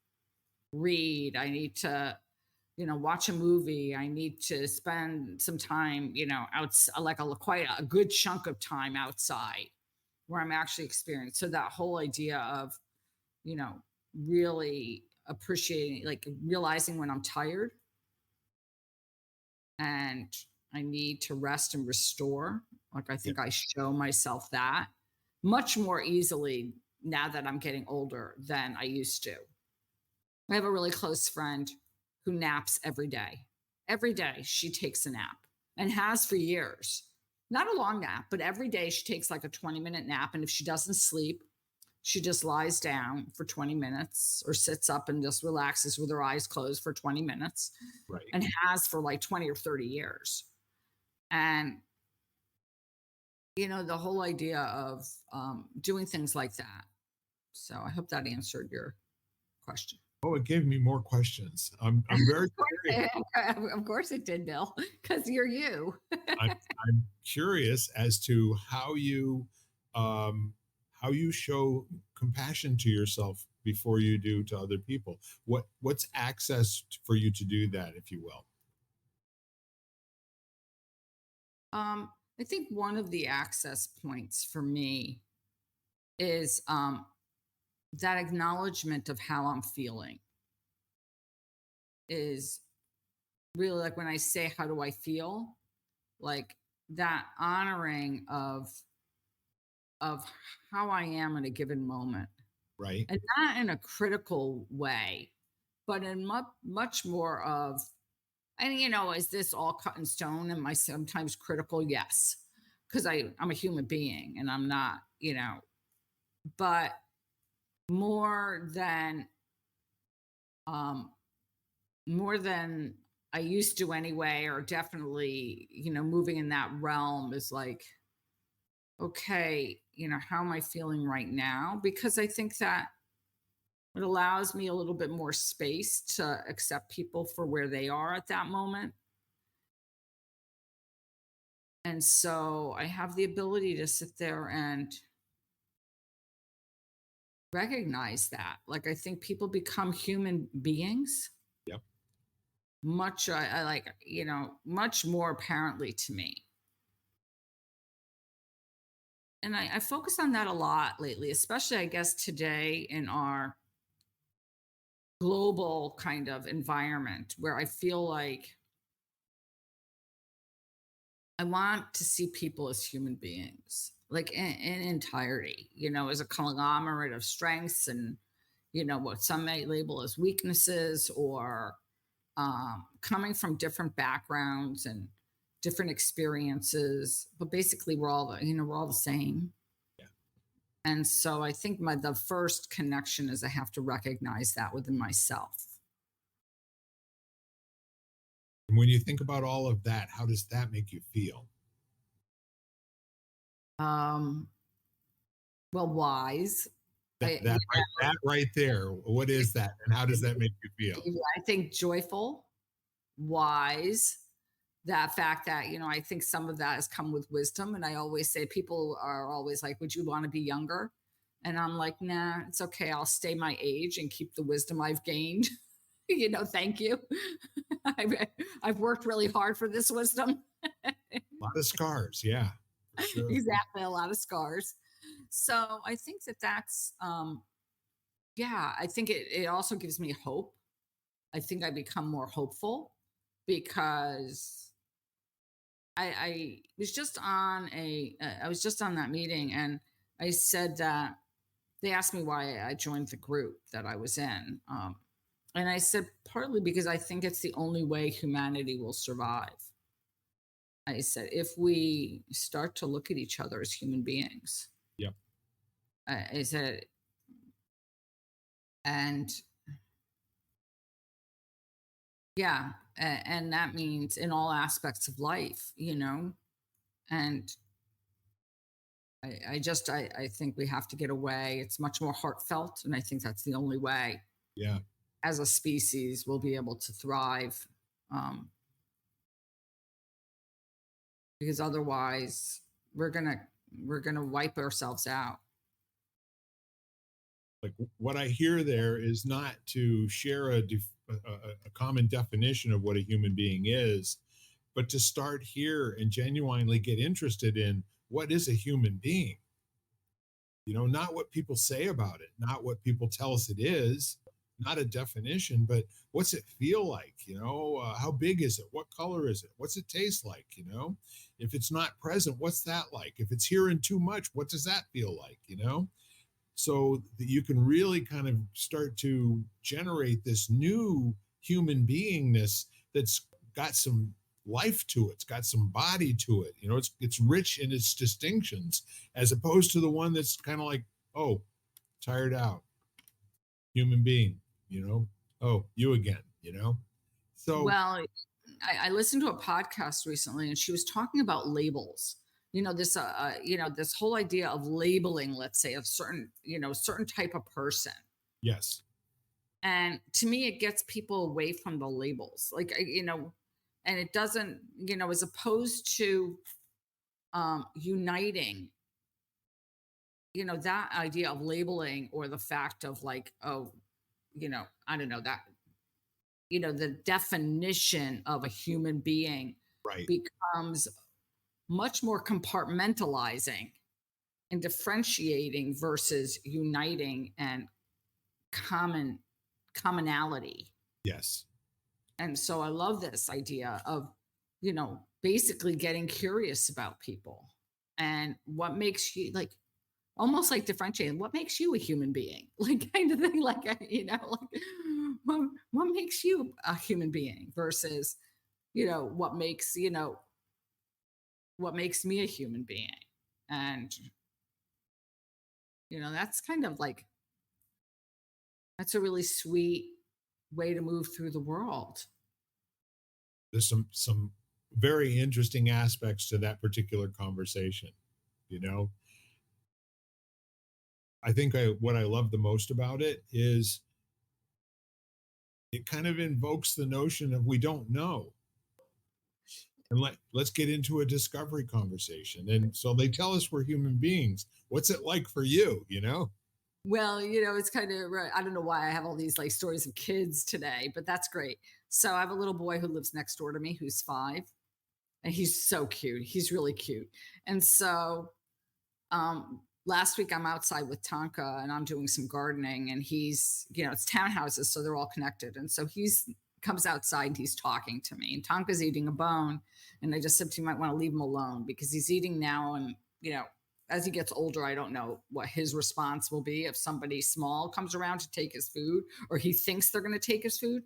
read. I need to watch a movie. I need to spend some time, like quite a good chunk of time outside where I'm actually experienced. So that whole idea of, you know, really appreciating, like realizing when I'm tired and I need to rest and restore. Like I Yeah. think I show myself that much more easily now that I'm getting older than I used to. I have a really close friend who naps every day. Every day she takes a nap and has for years. Not a long nap, but every day she takes like a 20-minute nap. And if she doesn't sleep, she just lies down for 20 minutes or sits up and just relaxes with her eyes closed for 20 minutes, Right. and has for like 20 or 30 years. And, the whole idea of doing things like that. So I hope that answered your question. Oh, it gave me more questions. I'm very curious. Of course it did, Bill, because you're you. I'm I'm curious as to um, how you show compassion to yourself before you do to other people. What's access for you to do that, if you will? I think one of the access points for me is that acknowledgement of how I'm feeling is really like when I say, how do I feel? Like that honoring of how I am in a given moment, Right. and not in a critical way, but in much more of, and is this all cut in stone? Am I sometimes critical? Yes, because I'm a human being and I'm not, but more than um more than I used to anyway, or definitely, moving in that realm is like, okay, how am I feeling right now? Because I think that it allows me a little bit more space to accept people for where they are at that moment. And so I have the ability to sit there and recognize that. Like, I think people become human beings Yep. I like, much more apparently to me. And I focus on that a lot lately, especially, I guess, today in our global kind of environment where I feel like I want to see people as human beings, like in entirety, as a conglomerate of strengths and, what some may label as weaknesses, or coming from different backgrounds and different experiences. But basically, we're all the same. Yeah. And so I think the first connection is I have to recognize that within myself. And when you think about all of that, how does that make you feel? Um, well, wise. That I, that right that right there. What is that, and how does that make you feel? I think joyful, wise. That fact that, I think some of that has come with wisdom. And I always say, people are always like, would you want to be younger? And I'm like, nah, it's okay. I'll stay my age and keep the wisdom I've gained. Thank you. I've, I've worked really hard for this wisdom. A lot of scars, yeah, for sure. Exactly. A lot of scars. So I think that's, yeah, I think it also gives me hope. I think I become more hopeful because I was just on I was just on that meeting, and I said that they asked me why I joined the group that I was in. And I said partly because I think it's the only way humanity will survive. I said, if we start to look at each other as human beings, Yep. I said, and yeah, and that means in all aspects of life, and I think we have to get away. It's much more heartfelt, and I think that's the only way Yeah. as a species we'll be able to thrive. Um, because otherwise we're gonna we're gonna wipe ourselves out. Like what I hear there is not to share a common definition of what a human being is, but to start here and genuinely get interested in what is a human being. Not what people say about it, not what people tell us it is, not a definition, but what's it feel like? How big is it? What color is it? What's it taste like? If it's not present, what's that like? If it's here and too much, what does that feel like? So that you can really kind of start to generate this new human beingness that's got some life to it. It's got some body to it. It's rich in its distinctions, as opposed to the one that's kind of like, oh, tired out, human being, oh, you again, So Well, I listened to a podcast recently, and she was talking about labels. This whole idea of labeling, let's say, of certain type of person. yes, And to me, it gets people away from the labels, and it doesn't, as opposed to uniting, that idea of labeling, or the fact of like, oh, I don't know that, the definition of a human being right, becomes much more compartmentalizing and differentiating versus uniting and commonality. yes, And so I love this idea of, basically getting curious about people and what makes you, like, almost like differentiating what makes you a human being, like, kind of thing, like, like, what makes you a human being versus, what makes me a human being. And, that's kind of like, that's a really sweet way to move through the world. there's some very interesting aspects to that particular conversation. You know, I think what I love the most about it is it kind of invokes the notion of we don't know. And let's get into a discovery conversation. And so they tell us we're human beings. What's it like for you? Well, it's kind of right. I don't know why I have all these like stories of kids today, but that's great. So I have a little boy who lives next door to me who's 5, and he's so cute. He's really cute. And so last week I'm outside with Tonka and I'm doing some gardening, and he's, it's townhouses, so they're all connected. And so he's comes outside and he's talking to me. And Tonka's eating a bone. And I just said to him, you might want to leave him alone because he's eating now. And, as he gets older, I don't know what his response will be if somebody small comes around to take his food, or he thinks they're going to take his food.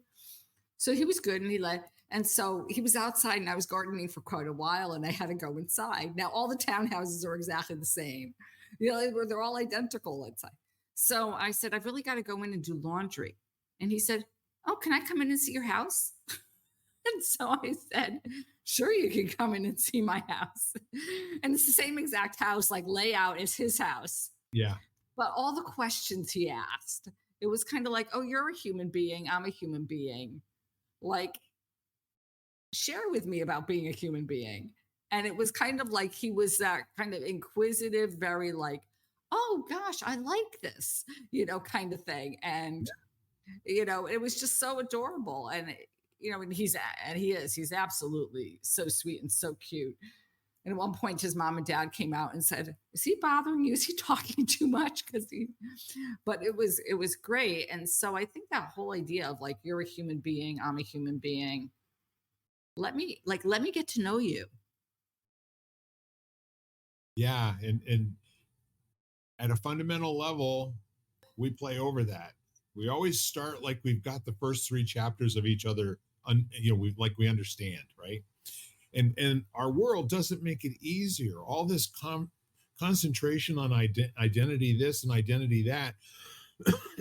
So he was good, and he let, and so he was outside, and I was gardening for quite a while, and I had to go inside. Now all the townhouses are exactly the same, they're all identical inside. So I said, I've really got to go in and do laundry. And he said, oh, can I come in and see your house? And so I said, sure, you can come in and see my house. And it's the same exact house, like layout as his house. Yeah. But all the questions he asked, it was kind of like, oh, you're a human being. I'm a human being. Like, share with me about being a human being. And it was kind of like he was that kind of inquisitive, very like, oh gosh, I like this, kind of thing. And, it was just so adorable. And, and he's absolutely so sweet and so cute. And at one point, his mom and dad came out and said, is he bothering you? Is he talking too much? But it was great. And so I think that whole idea of like, you're a human being, I'm a human being. Let me get to know you. Yeah. And at a fundamental level, we play over that. We always start like we've got the first 3 chapters of each other, we understand, right? And our world doesn't make it easier. All this concentration on identity this and identity that,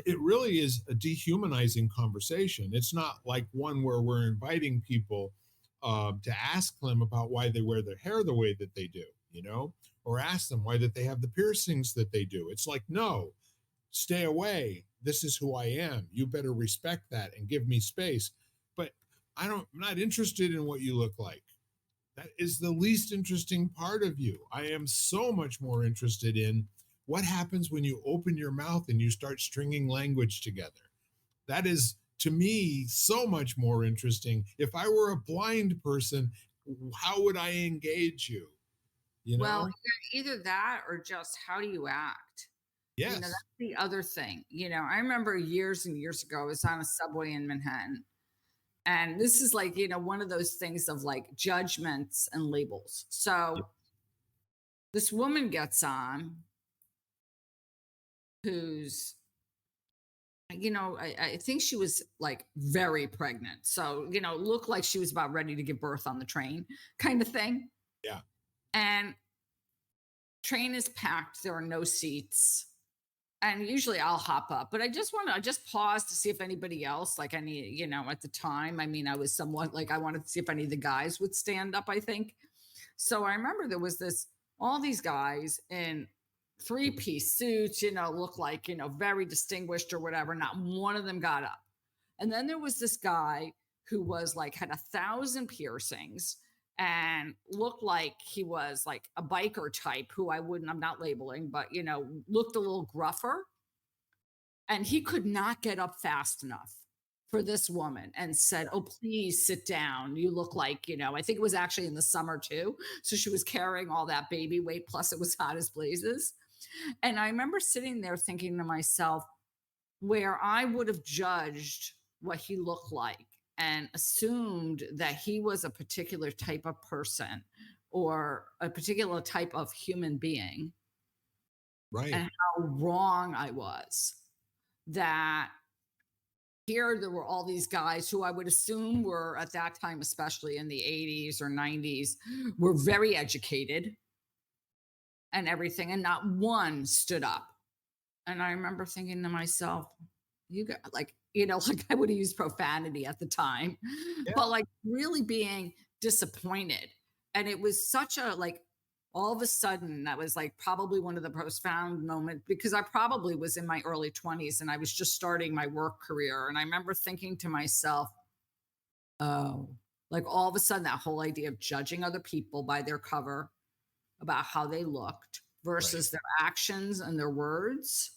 it really is a dehumanizing conversation. It's not like one where we're inviting people to ask them about why they wear their hair the way that they do, or ask them why that they have the piercings that they do. It's like, no, stay away. This is who I am. You better respect that and give me space. But I'm not interested in what you look like. That is the least interesting part of you. I am so much more interested in what happens when you open your mouth and you start stringing language together. That is, to me, so much more interesting. If I were a blind person, how would I engage you? You Well, know? yeah, either that or just how do you act? That's Yes. the other thing. I remember years and years ago, I was on a subway in Manhattan. And this is like, one of those things of like judgments and labels. Yeah. So this woman gets on who's, I think she was like very pregnant. So, looked like she was about ready to give birth on the train kind of thing. Yeah. And train is packed. There are no seats. And usually I'll hop up, but I just pause to see if anybody else, like any, at the time, I mean, I was somewhat like, I wanted to see if any of the guys would stand up, I think. So I remember there was all these guys in three-piece suits, look like, very distinguished or whatever. Not one of them got up. And then there was this guy who was like, had 1,000 piercings and looked like he was like a biker type who I'm not labeling, but, looked a little gruffer. And he could not get up fast enough for this woman and said, "Oh, please sit down. You look like, I think it was actually in the summer too. So she was carrying all that baby weight, plus it was hot as blazes." And I remember sitting there thinking to myself, where I would have judged what he looked like and assumed that he was a particular type of person or a particular type of human being, Right. and how wrong I was. That here there were all these guys who I would assume were at that time, especially in the 80s or 90s, were very educated and everything, and not one stood up. And I remember thinking to myself, you got like, like I would have used profanity at the time, Yeah. but like really being disappointed. And it was such a like all of a sudden that was like probably one of the profound moments because I probably was in my early 20s and I was just starting my work career. And I remember thinking to myself, oh, like all of a sudden that whole idea of judging other people by their cover about how they looked Right. versus their actions and their words.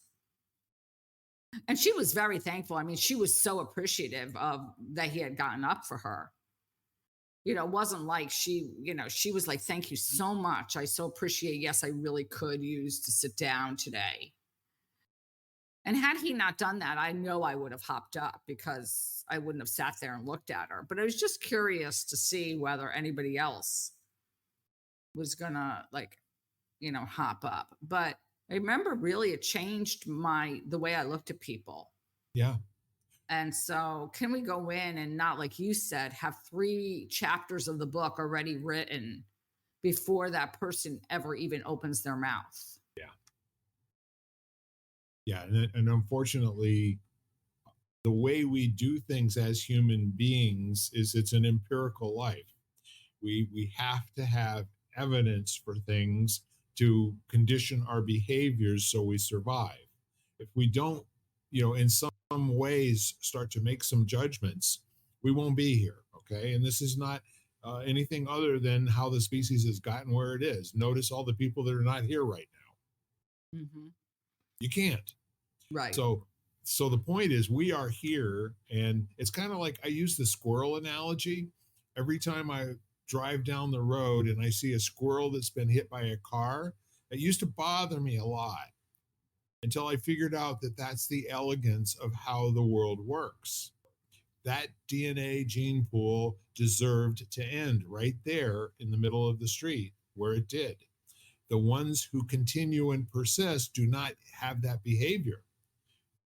And she was very thankful. I mean, she was so appreciative of that he had gotten up for her. It wasn't like she was like, "Thank you so much. I so appreciate. Yes, I really could use to sit down today." And had he not done that, I know I would have hopped up because I wouldn't have sat there and looked at her. But I was just curious to see whether anybody else was gonna like, hop up. But I remember really it changed the way I looked at people. Yeah. And so, can we go in and not, like you said, have 3 chapters of the book already written before that person ever even opens their mouth? Yeah. Yeah. And unfortunately, the way we do things as human beings is it's an empirical life. We have to have evidence for things to condition our behaviors so we survive. If we don't, in some ways start to make some judgments, we won't be here. Okay. And this is not anything other than how the species has gotten where it is. Notice all the people that are not here right now. Hmm. You can't. Right. So the point is we are here, and it's kind of like I use the squirrel analogy. Every time I drive down the road and I see a squirrel that's been hit by a car, it used to bother me a lot until I figured out that that's the elegance of how the world works. That DNA gene pool deserved to end right there in the middle of the street where it did. The ones who continue and persist do not have that behavior,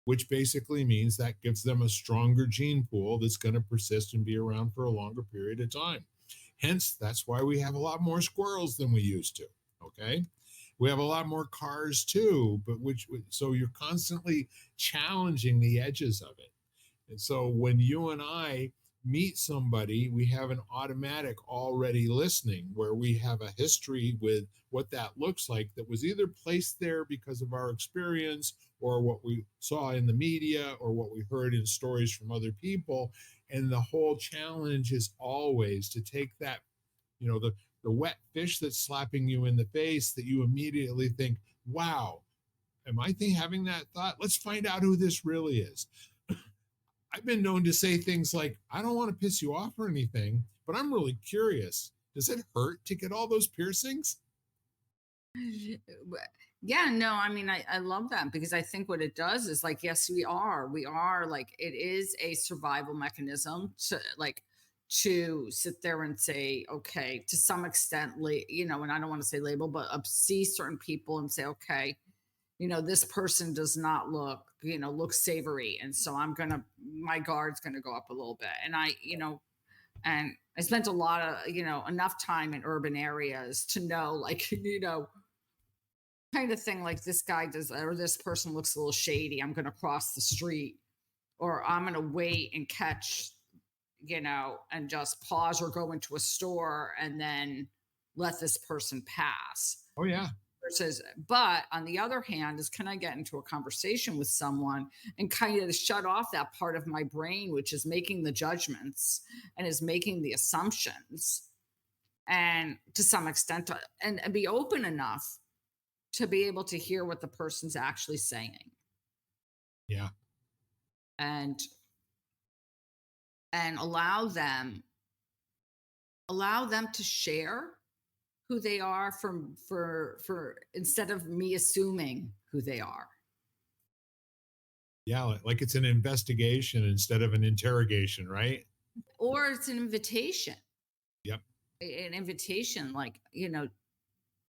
which basically means that gives them a stronger gene pool that's going to persist and be around for a longer period of time. Hence, that's why we have a lot more squirrels than we used to. Okay. We have a lot more cars too, but so you're constantly challenging the edges of it. And so when you and I meet somebody, we have an automatic already listening where we have a history with what that looks like that was either placed there because of our experience or what we saw in the media or what we heard in stories from other people. And the whole challenge is always to take that, the wet fish that's slapping you in the face that you immediately think, wow, am I having that thought? Let's find out who this really is. I've been known to say things like, I don't want to piss you off or anything, but I'm really curious. Does it hurt to get all those piercings? Yeah, no, I mean, I love that because I think what it does is like, yes, we are like, it is a survival mechanism to like, to sit there and say, okay, to some extent, and I don't want to say label, but see certain people and say, okay, this person does not look savory. And so my guard's gonna go up a little bit. And I spent a lot of, enough time in urban areas to know, like, kind of thing like this guy does, or this person looks a little shady. I'm gonna cross the street, or I'm gonna wait and catch, and just pause or go into a store and then let this person pass Oh, yeah. versus, but on the other hand is, can I get into a conversation with someone and kind of shut off that part of my brain which is making the judgments and is making the assumptions, and to some extent and be open enough to be able to hear what the person's actually saying, Yeah. and allow them to share who they are, from for instead of me assuming who they are. Yeah. Like it's an investigation instead of an interrogation, right? Or it's an invitation. Yep. An invitation like,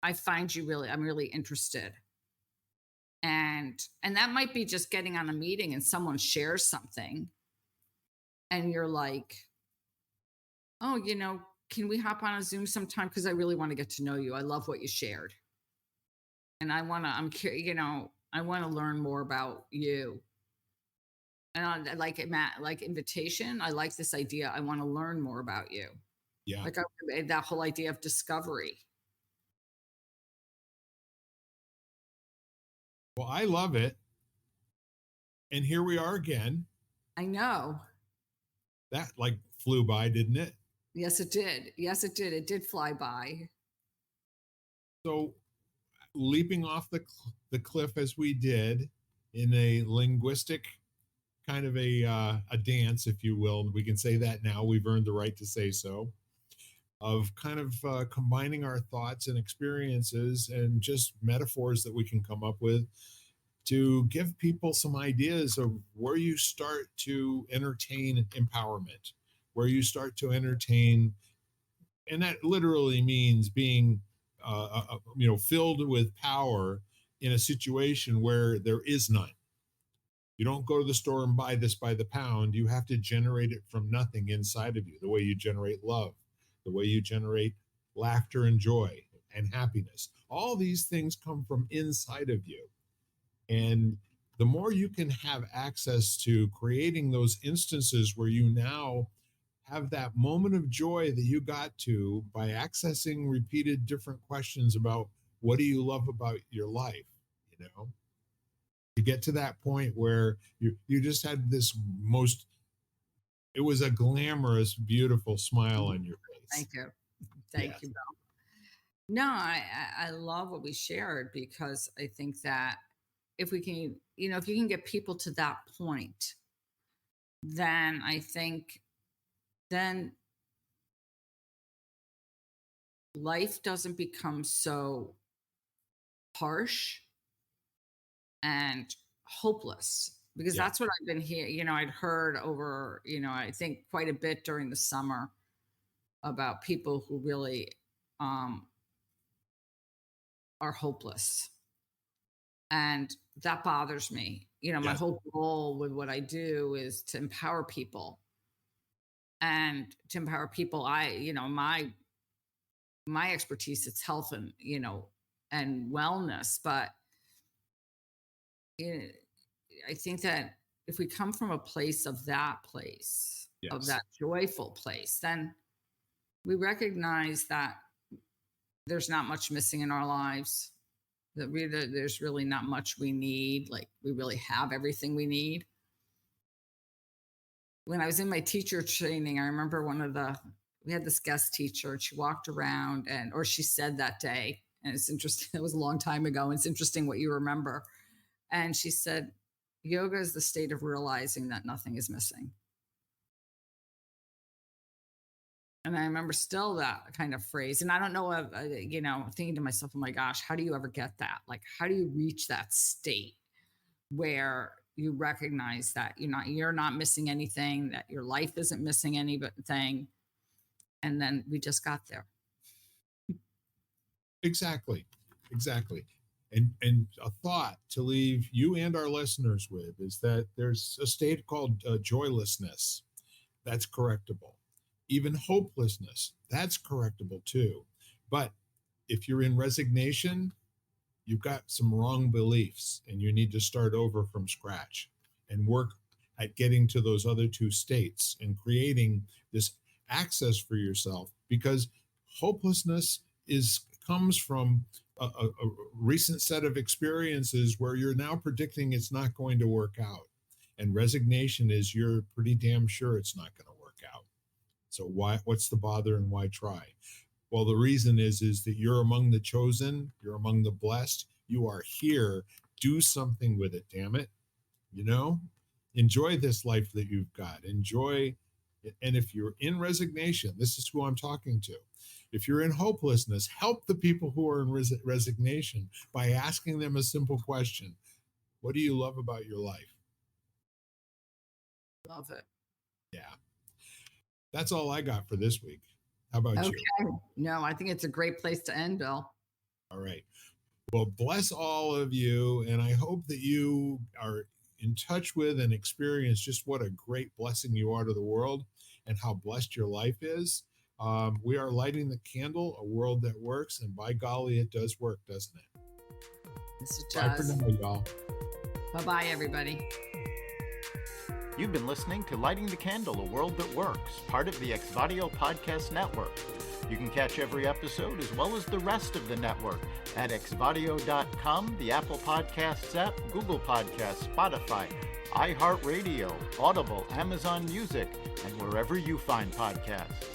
I'm really interested. And that might be just getting on a meeting and someone shares something and you're like, "Oh, can we hop on a Zoom sometime because I really want to get to know you. I love what you shared. And I'm curious, I want to learn more about you." And I like it, Matt, like invitation. I like this idea. I want to learn more about you. Yeah. Like that whole idea of discovery. Well, I love it. And here we are again. I know. That like flew by, didn't it? Yes, it did. Yes, it did. It did fly by. So leaping off the cliff as we did in a linguistic kind of a dance, if you will. We can say that now. We've earned the right to say so. Of kind of combining our thoughts and experiences and just metaphors that we can come up with to give people some ideas of where you start to entertain empowerment, where you start to entertain, and that literally means being, filled with power in a situation where there is none. You don't go to the store and buy this by the pound. You have to generate it from nothing inside of you, the way you generate love, the way you generate laughter and joy and happiness. All these things come from inside of you. And the more you can have access to creating those instances where you now have that moment of joy that you got to by accessing repeated different questions about what do you love about your life, to get to that point where you just had this most, it was a glamorous, beautiful smile Mhm. on your face. Thank you. Thank Yes. you. No, I love what we shared because I think that if we can, if you can get people to that point, then I think then life doesn't become so harsh and hopeless, because Yeah. that's what I've been here. I'd heard over, I think quite a bit during the summer about people who really um, are hopeless. And that bothers me. My Yes. whole goal with what I do is to empower people. And to empower people, my my expertise, it's health and, and wellness. But eh, I think that if we come from a place, of Yes. that joyful place, then we recognize that there's not much missing in our lives, that there's really not much we need. Like, we really have everything we need. When I was in my teacher training, I remember we had this guest teacher, and she walked around or she said that day, and it's interesting, it was a long time ago, and it's interesting what you remember. And she said, yoga is the state of realizing that nothing is missing. And I remember still that kind of phrase. And I don't know, thinking to myself, oh my gosh, how do you ever get that? Like, how do you reach that state where you recognize that you're not missing anything, that your life isn't missing anything? And then we just got there. Exactly. And a thought to leave you and our listeners with is that there's a state called joylessness. That's correctable. Even hopelessness, that's correctable too. But if you're in resignation, you've got some wrong beliefs, and you need to start over from scratch and work at getting to those other two states and creating this access for yourself, because hopelessness comes from a recent set of experiences where you're now predicting it's not going to work out. And resignation is you're pretty damn sure it's not going to work out. So what's the bother, and why try? Well, the reason is that you're among the chosen, you're among the blessed, you are here. Do something with it, damn it. Enjoy this life that you've got. Enjoy it. And if you're in resignation, this is who I'm talking to. If you're in hopelessness, help the people who are in resignation by asking them a simple question. What do you love about your life? Love it. Yeah. That's all I got for this week. How about you? Okay. No, I think it's a great place to end, Bill. All right. Well, bless all of you. And I hope that you are in touch with and experience just what a great blessing you are to the world and how blessed your life is. We are lighting the candle, a world that works. And by golly, it does work, doesn't it? Yes, it Bye does. for now, y'all. Bye-bye, everybody. You've been listening to Lighting the Candle, a World That Works, part of the Exvadio Podcast Network. You can catch every episode as well as the rest of the network at exvadio.com, the Apple Podcasts app, Google Podcasts, Spotify, iHeartRadio, Audible, Amazon Music, and wherever you find podcasts.